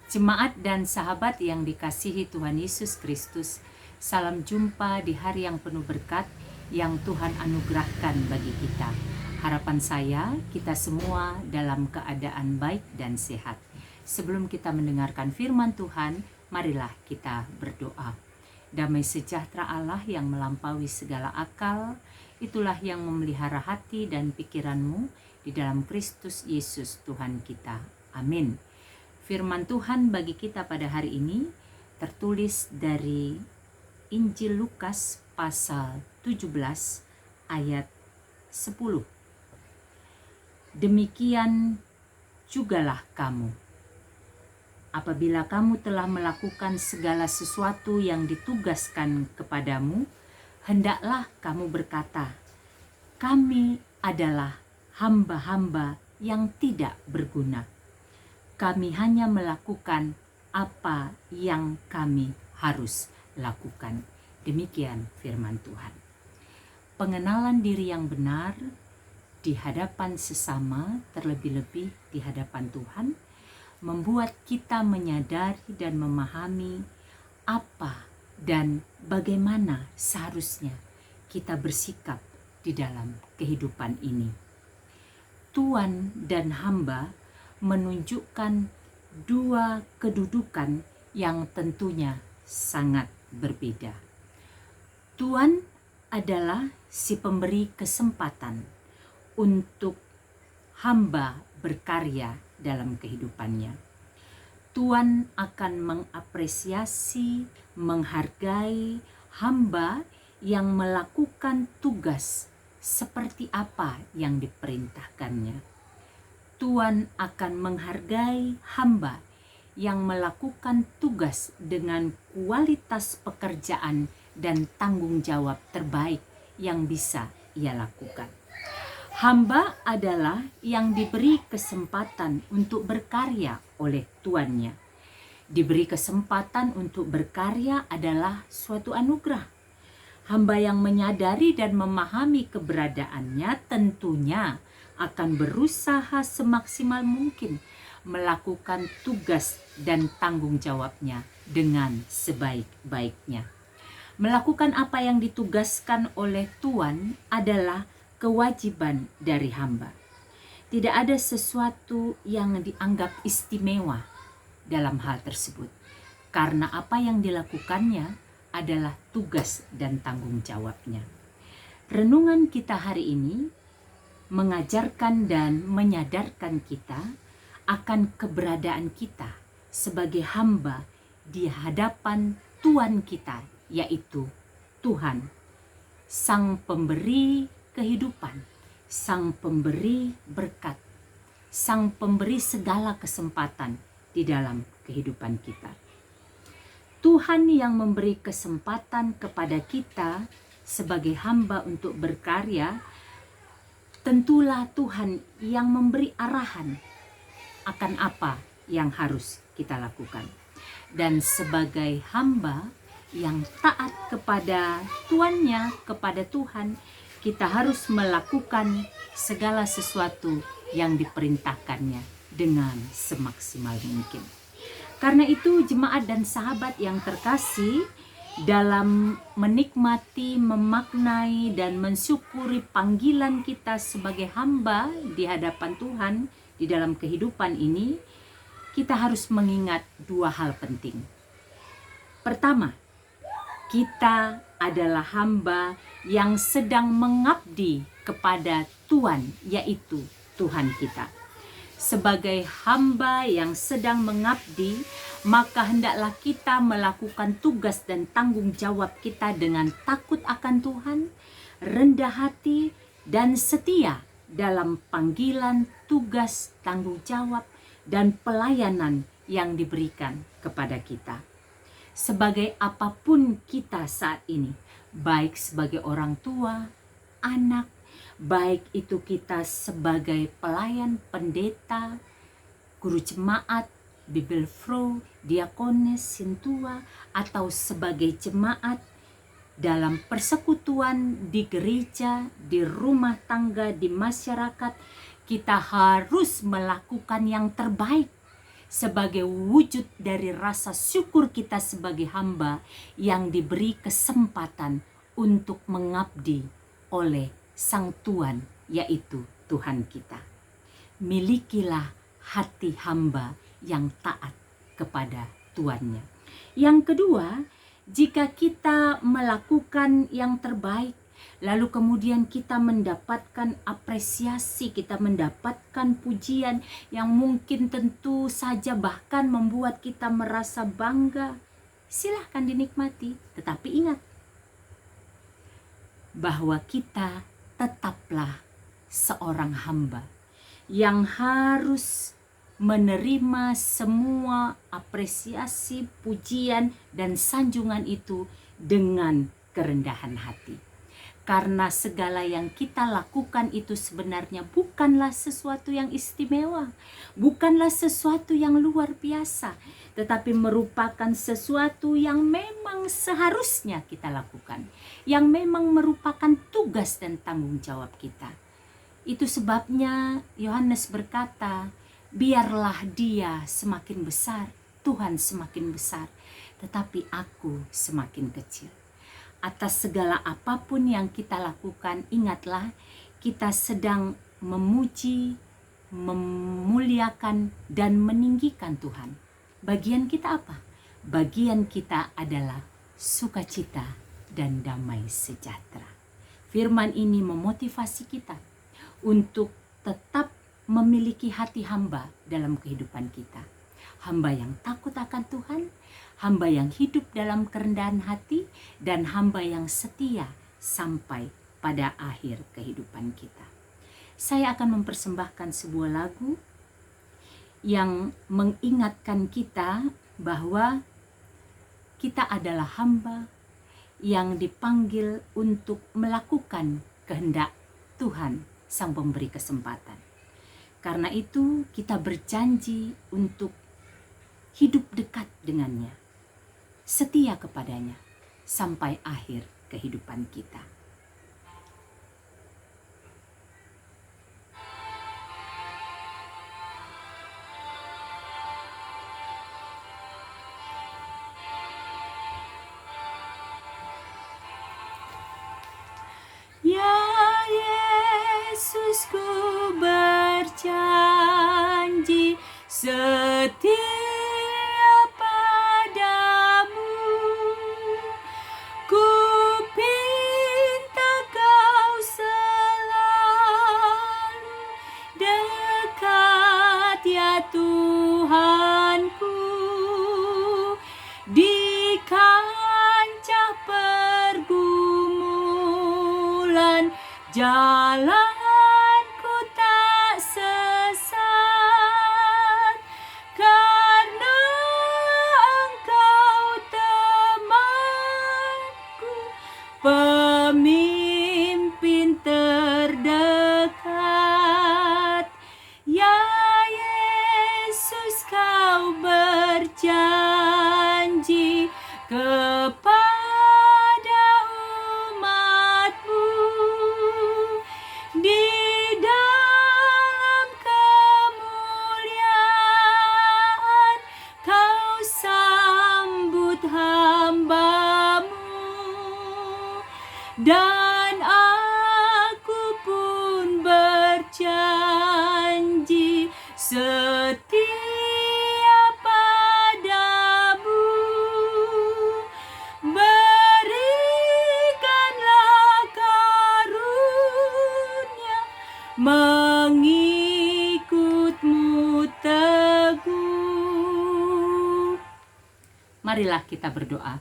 Jemaat dan sahabat yang dikasihi Tuhan Yesus Kristus, salam jumpa di hari yang penuh berkat yang Tuhan anugerahkan bagi kita. Harapan saya, kita semua dalam keadaan baik dan sehat. Sebelum kita mendengarkan firman Tuhan, marilah kita berdoa. Damai sejahtera Allah yang melampaui segala akal, itulah yang memelihara hati dan pikiranmu di dalam Kristus Yesus Tuhan kita. Amin. Firman Tuhan bagi kita pada hari ini tertulis dari Injil Lukas pasal 17 ayat 10. Demikian jugalah kamu. Apabila kamu telah melakukan segala sesuatu yang ditugaskan kepadamu, hendaklah kamu berkata, kami adalah hamba-hamba yang tidak berguna. Kami hanya melakukan apa yang kami harus lakukan. Demikian firman Tuhan. Pengenalan diri yang benar di hadapan sesama, terlebih-lebih di hadapan Tuhan, membuat kita menyadari dan memahami apa dan bagaimana seharusnya kita bersikap di dalam kehidupan ini. Tuan dan hamba menunjukkan dua kedudukan yang tentunya sangat berbeda. Tuan adalah si pemberi kesempatan untuk hamba berkarya dalam kehidupannya. Tuan akan mengapresiasi, menghargai hamba yang melakukan tugas seperti apa yang diperintahkannya. Tuhan akan menghargai hamba yang melakukan tugas dengan kualitas pekerjaan dan tanggung jawab terbaik yang bisa ia lakukan. Hamba adalah yang diberi kesempatan untuk berkarya oleh tuannya. Diberi kesempatan untuk berkarya adalah suatu anugerah. Hamba yang menyadari dan memahami keberadaannya tentunya akan berusaha semaksimal mungkin melakukan tugas dan tanggung jawabnya dengan sebaik-baiknya. Melakukan apa yang ditugaskan oleh Tuhan adalah kewajiban dari hamba. Tidak ada sesuatu yang dianggap istimewa dalam hal tersebut, karena apa yang dilakukannya adalah tugas dan tanggung jawabnya. Renungan kita hari ini mengajarkan dan menyadarkan kita akan keberadaan kita sebagai hamba di hadapan Tuhan kita, yaitu Tuhan, Sang Pemberi kehidupan, Sang Pemberi berkat, Sang Pemberi segala kesempatan di dalam kehidupan kita. Tuhan yang memberi kesempatan kepada kita sebagai hamba untuk berkarya, tentulah Tuhan yang memberi arahan akan apa yang harus kita lakukan. Dan sebagai hamba yang taat kepada tuannya, kepada Tuhan, kita harus melakukan segala sesuatu yang diperintahkannya dengan semaksimal mungkin. Karena itu jemaat dan sahabat yang terkasih, dalam menikmati, memaknai, dan mensyukuri panggilan kita sebagai hamba di hadapan Tuhan di dalam kehidupan ini, kita harus mengingat dua hal penting. Pertama, kita adalah hamba yang sedang mengabdi kepada Tuhan, yaitu Tuhan kita. Sebagai hamba yang sedang mengabdi, maka hendaklah kita melakukan tugas dan tanggung jawab kita dengan takut akan Tuhan, rendah hati, dan setia dalam panggilan, tugas, tanggung jawab, dan pelayanan yang diberikan kepada kita. Sebagai apapun kita saat ini, baik sebagai orang tua, anak, baik itu kita sebagai pelayan, pendeta, guru jemaat, bibelfro, diakones, sintua, atau sebagai jemaat dalam persekutuan di gereja, di rumah tangga, di masyarakat, kita harus melakukan yang terbaik sebagai wujud dari rasa syukur kita sebagai hamba yang diberi kesempatan untuk mengabdi oleh Sang Tuan, yaitu Tuhan kita. Milikilah hati hamba yang taat kepada tuannya. Yang kedua, jika kita melakukan yang terbaik, lalu kemudian kita mendapatkan apresiasi, kita mendapatkan pujian yang mungkin tentu saja bahkan membuat kita merasa bangga, silahkan dinikmati. Tetapi ingat bahwa kita tetaplah seorang hamba yang harus menerima semua apresiasi, pujian, dan sanjungan itu dengan kerendahan hati. Karena segala yang kita lakukan itu sebenarnya bukanlah sesuatu yang istimewa, bukanlah sesuatu yang luar biasa, tetapi merupakan sesuatu yang memang seharusnya kita lakukan, yang memang merupakan tugas dan tanggung jawab kita. Itu sebabnya Yohanes berkata, biarlah dia semakin besar, Tuhan semakin besar, tetapi aku semakin kecil. Atas segala apapun yang kita lakukan, ingatlah kita sedang memuji, memuliakan, dan meninggikan Tuhan. Bagian kita apa? Bagian kita adalah sukacita dan damai sejahtera. Firman ini memotivasi kita untuk tetap memiliki hati hamba dalam kehidupan kita. Hamba yang takut akan Tuhan, hamba yang hidup dalam kerendahan hati, dan hamba yang setia sampai pada akhir kehidupan kita. Saya akan mempersembahkan sebuah lagu yang mengingatkan kita bahwa kita adalah hamba yang dipanggil untuk melakukan kehendak Tuhan, Sang Pemberi kesempatan. Karena itu kita berjanji untuk hidup dekat dengannya, setia kepadanya sampai akhir kehidupan kita. Ya Yesus, ku berjanji setia padamu. Ku pinta kau selalu dekat, ya Tuhanku, di kancah pergumulan. Jalanku tak sesat, karena Engkau temanku, pemimpin terdekat. Ya Yesus, kau berjanji kepada di dalam kemuliaan kau sambut hambamu, dan aku pun berjanji setia padamu. Berikanlah karunia mengikutmu teguh. Marilah kita berdoa.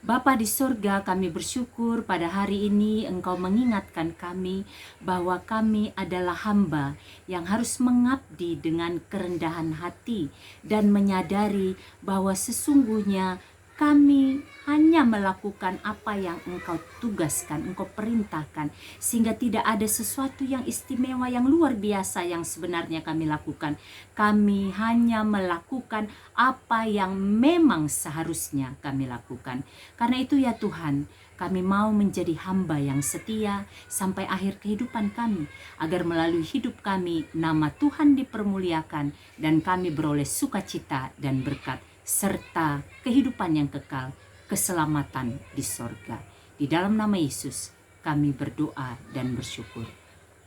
Bapa di sorga, kami bersyukur pada hari ini Engkau mengingatkan kami bahwa kami adalah hamba yang harus mengabdi dengan kerendahan hati dan menyadari bahwa sesungguhnya Kami hanya melakukan apa yang Engkau tugaskan, Engkau perintahkan, sehingga tidak ada sesuatu yang istimewa, yang luar biasa yang sebenarnya kami lakukan. Kami hanya melakukan apa yang memang seharusnya kami lakukan. Karena itu ya Tuhan, kami mau menjadi hamba yang setia sampai akhir kehidupan kami, agar melalui hidup kami nama Tuhan dipermuliakan dan kami beroleh sukacita dan berkat, serta kehidupan yang kekal, keselamatan di sorga. Di dalam nama Yesus kami berdoa dan bersyukur.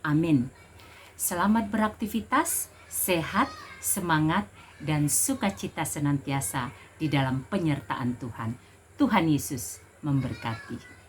Amin. Selamat beraktivitas, sehat, semangat, dan sukacita senantiasa di dalam penyertaan Tuhan. Tuhan Yesus memberkati.